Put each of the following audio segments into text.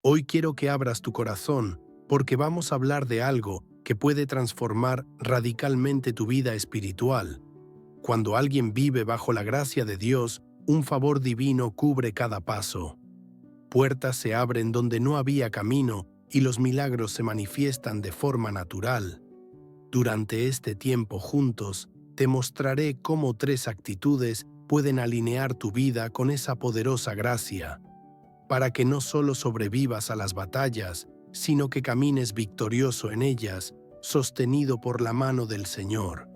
Hoy quiero que abras tu corazón porque vamos a hablar de algo que puede transformar radicalmente tu vida espiritual. Cuando alguien vive bajo la gracia de Dios, un favor divino cubre cada paso. Puertas se abren donde no había camino y los milagros se manifiestan de forma natural. Durante este tiempo juntos, te mostraré cómo 3 actitudes pueden alinear tu vida con esa poderosa gracia, para que no solo sobrevivas a las batallas, sino que camines victorioso en ellas, sostenido por la mano del Señor.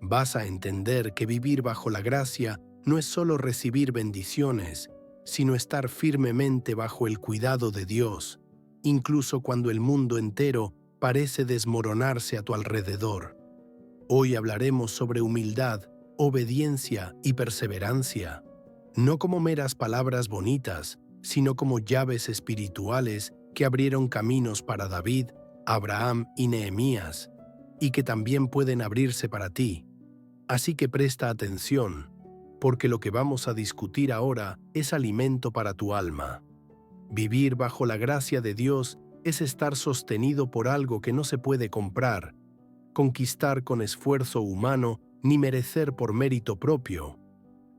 Vas a entender que vivir bajo la gracia no es solo recibir bendiciones, sino estar firmemente bajo el cuidado de Dios, incluso cuando el mundo entero parece desmoronarse a tu alrededor. Hoy hablaremos sobre humildad, obediencia y perseverancia, no como meras palabras bonitas, sino como llaves espirituales que abrieron caminos para David, Abraham y Nehemías, y que también pueden abrirse para ti. Así que presta atención, porque lo que vamos a discutir ahora es alimento para tu alma. Vivir bajo la gracia de Dios es estar sostenido por algo que no se puede comprar, conquistar con esfuerzo humano ni merecer por mérito propio.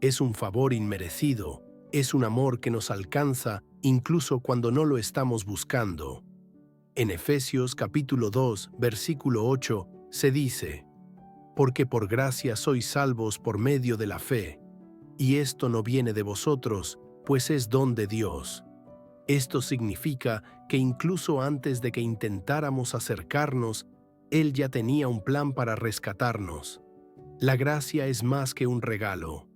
Es un favor inmerecido, es un amor que nos alcanza incluso cuando no lo estamos buscando. En Efesios capítulo 2, versículo 8, se dice: porque por gracia sois salvos por medio de la fe, y esto no viene de vosotros, pues es don de Dios. Esto significa que incluso antes de que intentáramos acercarnos, Él ya tenía un plan para rescatarnos. La gracia es más que un regalo.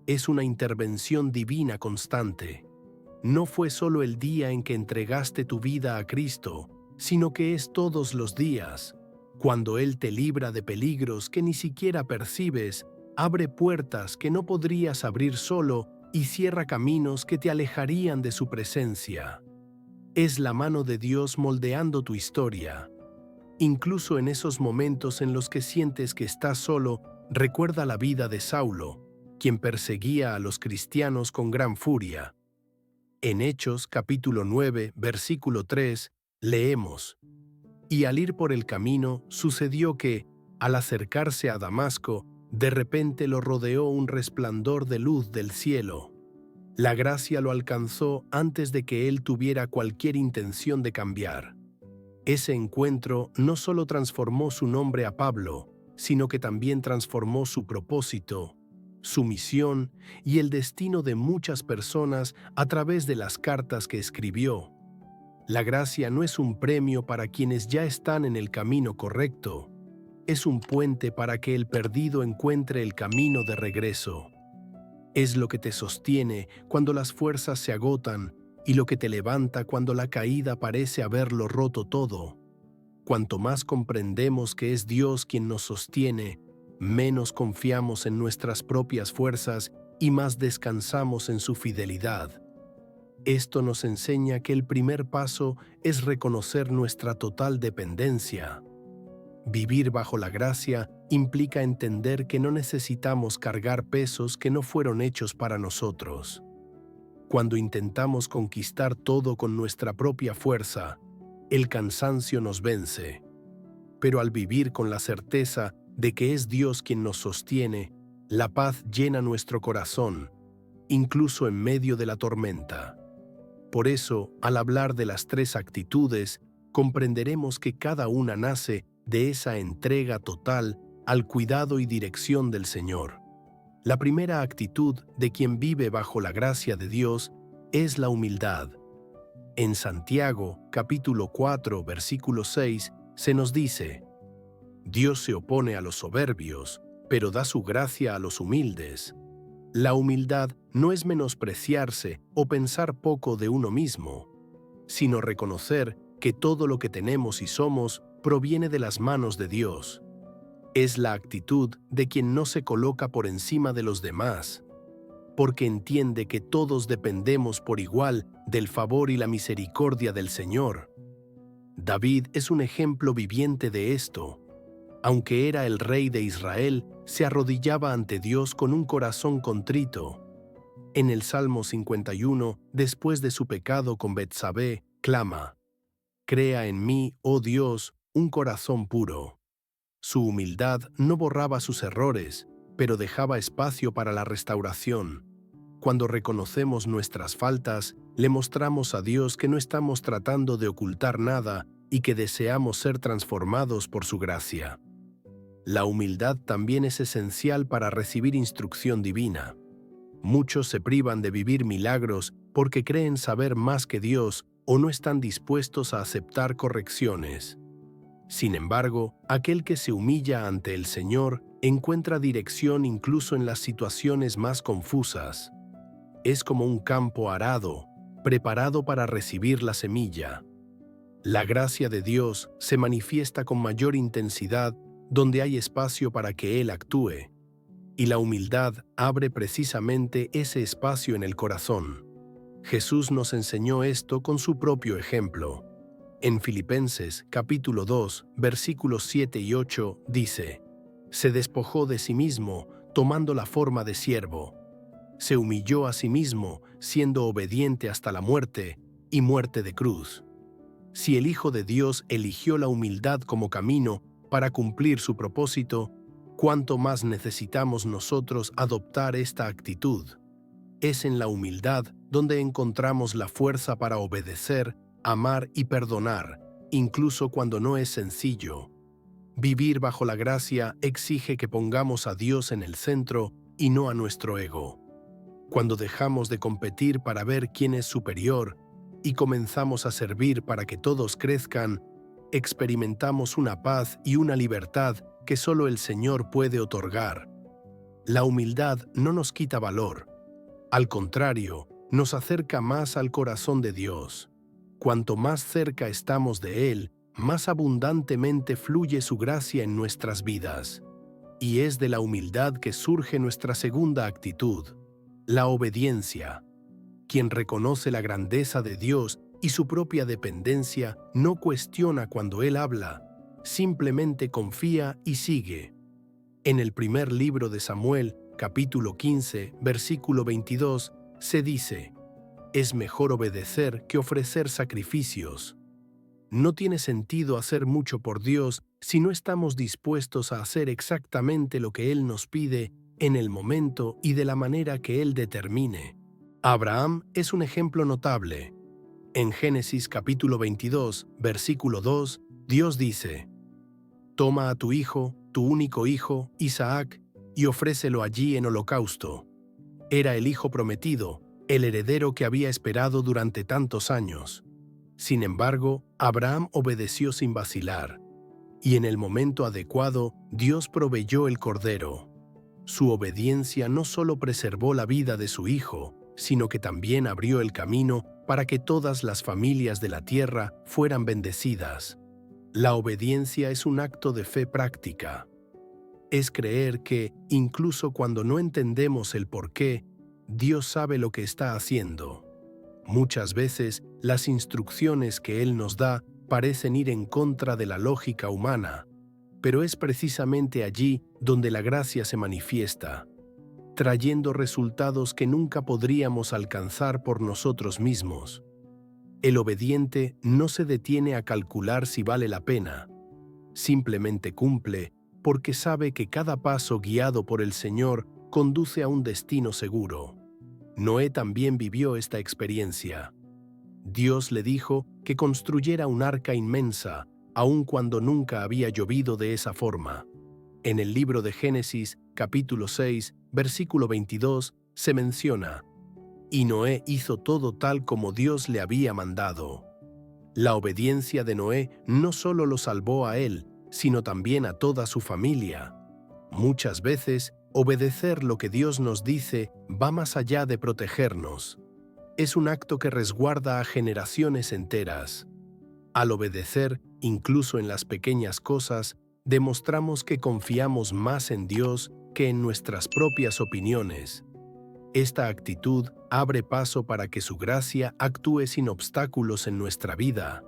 Es una intervención divina constante. No fue solo el día en que entregaste tu vida a Cristo, sino que es todos los días. Cuando Él te libra de peligros que ni siquiera percibes, abre puertas que no podrías abrir solo y cierra caminos que te alejarían de su presencia. Es la mano de Dios moldeando tu historia. Incluso en esos momentos en los que sientes que estás solo, recuerda la vida de Saulo, quien perseguía a los cristianos con gran furia. En Hechos capítulo 9, versículo 3, leemos: y al ir por el camino, sucedió que, al acercarse a Damasco, de repente lo rodeó un resplandor de luz del cielo. La gracia lo alcanzó antes de que él tuviera cualquier intención de cambiar. Ese encuentro no solo transformó su nombre a Pablo, sino que también transformó su propósito, su misión y el destino de muchas personas a través de las cartas que escribió. La gracia no es un premio para quienes ya están en el camino correcto, es un puente para que el perdido encuentre el camino de regreso. Es lo que te sostiene cuando las fuerzas se agotan y lo que te levanta cuando la caída parece haberlo roto todo. Cuanto más comprendemos que es Dios quien nos sostiene, menos confiamos en nuestras propias fuerzas y más descansamos en su fidelidad. Esto nos enseña que el primer paso es reconocer nuestra total dependencia. Vivir bajo la gracia implica entender que no necesitamos cargar pesos que no fueron hechos para nosotros. Cuando intentamos conquistar todo con nuestra propia fuerza, el cansancio nos vence. Pero al vivir con la certeza de que es Dios quien nos sostiene, la paz llena nuestro corazón, incluso en medio de la tormenta. Por eso, al hablar de las 3 actitudes, comprenderemos que cada una nace de esa entrega total al cuidado y dirección del Señor. La primera actitud de quien vive bajo la gracia de Dios es la humildad. En Santiago, capítulo 4, versículo 6, se nos dice: Dios se opone a los soberbios, pero da su gracia a los humildes. La humildad no es menospreciarse o pensar poco de uno mismo, sino reconocer que todo lo que tenemos y somos proviene de las manos de Dios. Es la actitud de quien no se coloca por encima de los demás, porque entiende que todos dependemos por igual del favor y la misericordia del Señor. David es un ejemplo viviente de esto. Aunque era el rey de Israel, se arrodillaba ante Dios con un corazón contrito. En el Salmo 51, después de su pecado con Betsabé, clama: «Crea en mí, oh Dios, un corazón puro». Su humildad no borraba sus errores, pero dejaba espacio para la restauración. Cuando reconocemos nuestras faltas, le mostramos a Dios que no estamos tratando de ocultar nada y que deseamos ser transformados por su gracia. La humildad también es esencial para recibir instrucción divina. Muchos se privan de vivir milagros porque creen saber más que Dios o no están dispuestos a aceptar correcciones. Sin embargo, aquel que se humilla ante el Señor encuentra dirección incluso en las situaciones más confusas. Es como un campo arado, preparado para recibir la semilla. La gracia de Dios se manifiesta con mayor intensidad donde hay espacio para que Él actúe, y la humildad abre precisamente ese espacio en el corazón. Jesús nos enseñó esto con su propio ejemplo. En Filipenses capítulo 2, versículos 7 y 8 dice: «Se despojó de sí mismo, tomando la forma de siervo. Se humilló a sí mismo, siendo obediente hasta la muerte, y muerte de cruz». Si el Hijo de Dios eligió la humildad como camino para cumplir su propósito, ¿cuánto más necesitamos nosotros adoptar esta actitud? Es en la humildad donde encontramos la fuerza para obedecer, amar y perdonar, incluso cuando no es sencillo. Vivir bajo la gracia exige que pongamos a Dios en el centro y no a nuestro ego. Cuando dejamos de competir para ver quién es superior y comenzamos a servir para que todos crezcan, experimentamos una paz y una libertad que solo el Señor puede otorgar. La humildad no nos quita valor. Al contrario, nos acerca más al corazón de Dios. Cuanto más cerca estamos de Él, más abundantemente fluye su gracia en nuestras vidas. Y es de la humildad que surge nuestra segunda actitud, la obediencia. Quien reconoce la grandeza de Dios y su propia dependencia no cuestiona cuando Él habla, simplemente confía y sigue. En el primer libro de Samuel, capítulo 15, versículo 22, se dice: «Es mejor obedecer que ofrecer sacrificios». No tiene sentido hacer mucho por Dios si no estamos dispuestos a hacer exactamente lo que Él nos pide en el momento y de la manera que Él determine. Abraham es un ejemplo notable. En Génesis capítulo 22, versículo 2, Dios dice: «Toma a tu hijo, tu único hijo, Isaac, y ofrécelo allí en holocausto». Era el hijo prometido, el heredero que había esperado durante tantos años. Sin embargo, Abraham obedeció sin vacilar, y en el momento adecuado, Dios proveyó el cordero. Su obediencia no solo preservó la vida de su hijo, sino que también abrió el camino para que todas las familias de la tierra fueran bendecidas. La obediencia es un acto de fe práctica. Es creer que, incluso cuando no entendemos el porqué, Dios sabe lo que está haciendo. Muchas veces, las instrucciones que Él nos da parecen ir en contra de la lógica humana, pero es precisamente allí donde la gracia se manifiesta, trayendo resultados que nunca podríamos alcanzar por nosotros mismos. El obediente no se detiene a calcular si vale la pena, simplemente cumple porque sabe que cada paso guiado por el Señor conduce a un destino seguro. Noé también vivió esta experiencia. Dios le dijo que construyera un arca inmensa, aun cuando nunca había llovido de esa forma. En el libro de Génesis, capítulo 6, versículo 22, se menciona: «Y Noé hizo todo tal como Dios le había mandado». La obediencia de Noé no solo lo salvó a él, sino también a toda su familia. Muchas veces, obedecer lo que Dios nos dice va más allá de protegernos. Es un acto que resguarda a generaciones enteras. Al obedecer, incluso en las pequeñas cosas, demostramos que confiamos más en Dios que en nuestras propias opiniones. Esta actitud abre paso para que su gracia actúe sin obstáculos en nuestra vida.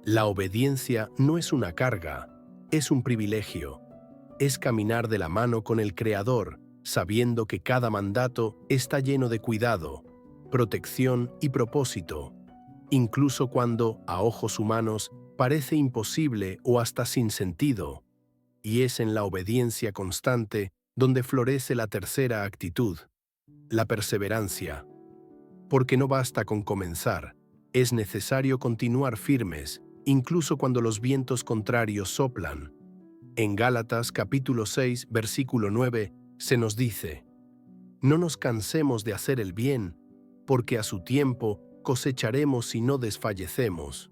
La obediencia no es una carga, es un privilegio. Es caminar de la mano con el Creador, sabiendo que cada mandato está lleno de cuidado, protección y propósito. incluso cuando, a ojos humanos, parece imposible o hasta sin sentido. Y es en la obediencia constante donde florece la tercera actitud, la perseverancia. Porque no basta con comenzar, es necesario continuar firmes, incluso cuando los vientos contrarios soplan. En Gálatas capítulo 6, versículo 9, se nos dice: no nos cansemos de hacer el bien, porque a su tiempo cosecharemos si no desfallecemos.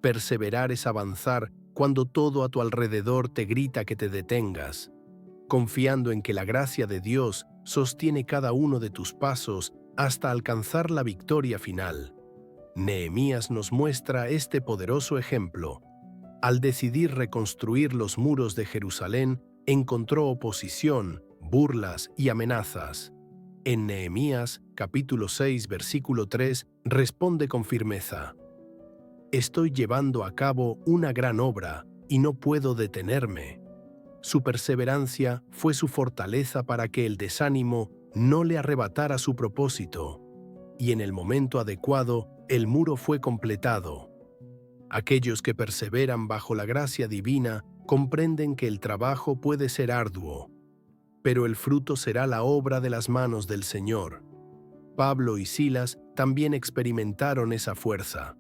Perseverar es avanzar cuando todo a tu alrededor te grita que te detengas, confiando en que la gracia de Dios sostiene cada uno de tus pasos hasta alcanzar la victoria final. Nehemías nos muestra este poderoso ejemplo. Al decidir reconstruir los muros de Jerusalén, encontró oposición, burlas y amenazas. En Nehemías, capítulo 6, versículo 3, responde con firmeza: estoy llevando a cabo una gran obra y no puedo detenerme. Su perseverancia fue su fortaleza para que el desánimo no le arrebatara su propósito, y en el momento adecuado el muro fue completado. Aquellos que perseveran bajo la gracia divina comprenden que el trabajo puede ser arduo, pero el fruto será la obra de las manos del Señor. Pablo y Silas también experimentaron esa fuerza.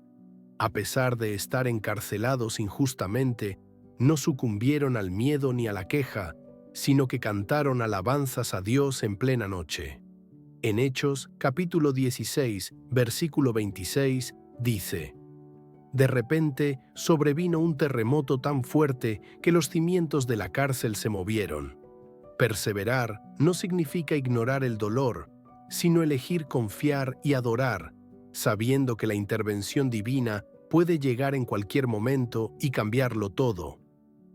A pesar de estar encarcelados injustamente, no sucumbieron al miedo ni a la queja, sino que cantaron alabanzas a Dios en plena noche. En Hechos, capítulo 16, versículo 26, dice: de repente sobrevino un terremoto tan fuerte que los cimientos de la cárcel se movieron. Perseverar no significa ignorar el dolor, sino elegir confiar y adorar, sabiendo que la intervención divina puede llegar en cualquier momento y cambiarlo todo.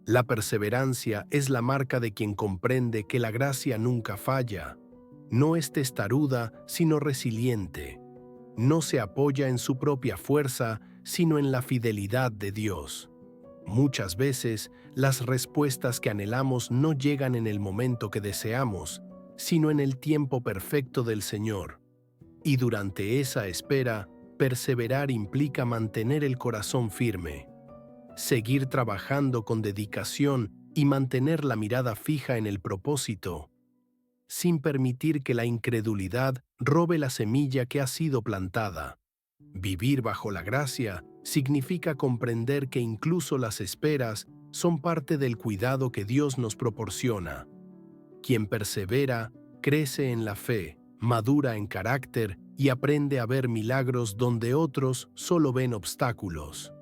La perseverancia es la marca de quien comprende que la gracia nunca falla. No es testaruda, sino resiliente. No se apoya en su propia fuerza, sino en la fidelidad de Dios. Muchas veces, las respuestas que anhelamos no llegan en el momento que deseamos, sino en el tiempo perfecto del Señor. Y durante esa espera, perseverar implica mantener el corazón firme, seguir trabajando con dedicación y mantener la mirada fija en el propósito, sin permitir que la incredulidad robe la semilla que ha sido plantada. Vivir bajo la gracia significa comprender que incluso las esperas son parte del cuidado que Dios nos proporciona. Quien persevera, crece en la fe, madura en carácter y aprende a ver milagros donde otros solo ven obstáculos.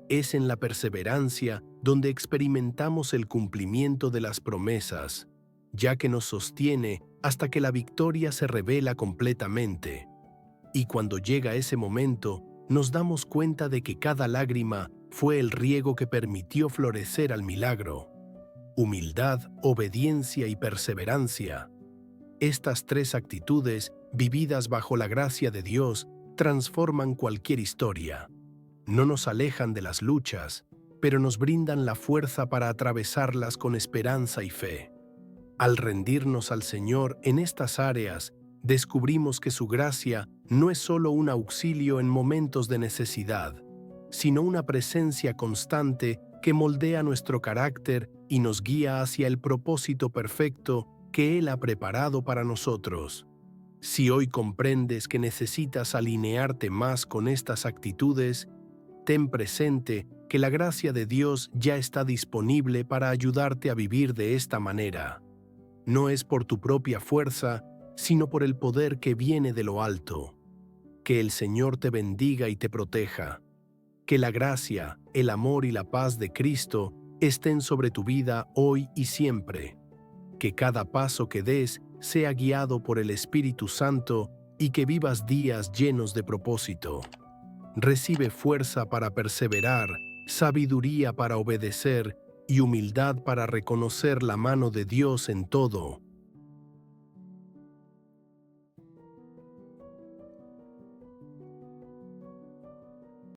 Es en la perseverancia donde experimentamos el cumplimiento de las promesas, ya que nos sostiene hasta que la victoria se revela completamente. Y cuando llega ese momento, nos damos cuenta de que cada lágrima fue el riego que permitió florecer al milagro. Humildad, obediencia y perseverancia. Estas tres actitudes, vividas bajo la gracia de Dios, transforman cualquier historia. No nos alejan de las luchas, pero nos brindan la fuerza para atravesarlas con esperanza y fe. Al rendirnos al Señor en estas áreas, descubrimos que su gracia no es solo un auxilio en momentos de necesidad, sino una presencia constante que moldea nuestro carácter y nos guía hacia el propósito perfecto que Él ha preparado para nosotros. Si hoy comprendes que necesitas alinearte más con estas actitudes, ten presente que la gracia de Dios ya está disponible para ayudarte a vivir de esta manera. No es por tu propia fuerza, sino por el poder que viene de lo alto. Que el Señor te bendiga y te proteja. Que la gracia, el amor y la paz de Cristo estén sobre tu vida hoy y siempre. Que cada paso que des sea guiado por el Espíritu Santo y que vivas días llenos de propósito. Recibe fuerza para perseverar, sabiduría para obedecer y humildad para reconocer la mano de Dios en todo.